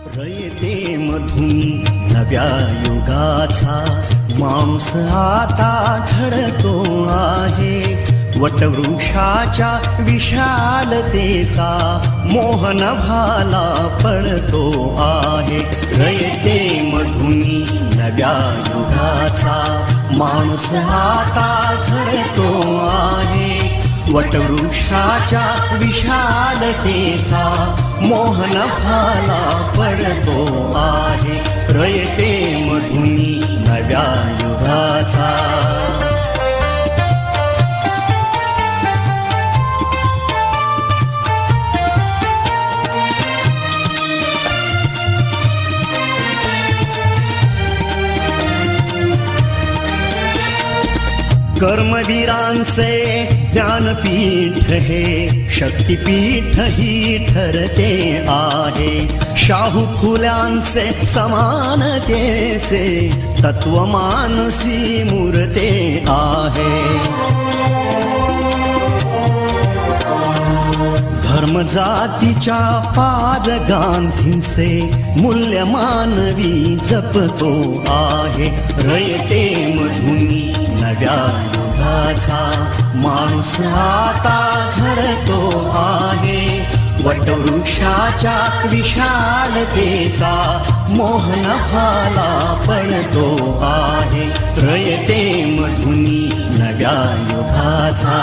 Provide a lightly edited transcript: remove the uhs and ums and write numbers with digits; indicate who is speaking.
Speaker 1: रयते मधुनी नव्या युगाचा माणूस आता घडतो आहे. वटवृक्षाच्या विशालतेचा मोहन भाला पडतो आहे. रयते मधुनी नव्या युगाचा माणूस आता घडतो आहे. वटवृक्षाच्या विशालतेचा मोहन भाला पडतो आहे. रयते मधुनी नव्या युगाचा. कर्मवीरांचे ज्ञानपीठ हे शक्तिपीठ ही ठरते आहे. शाहू फुल्यांचे समानतेचे तत्व मानसी मूर्ते आहे. धर्म जातीच्या पाद गांधींचे मूल्य मानवी जपतो आहे. रयते मधुनी नव्या युगाचा माणूस आता घडतो आहे. वटवृक्षाच्या विशालतेचा मोहन भाला पडतो आहे. रयते मधुनी नव्या युगाचा.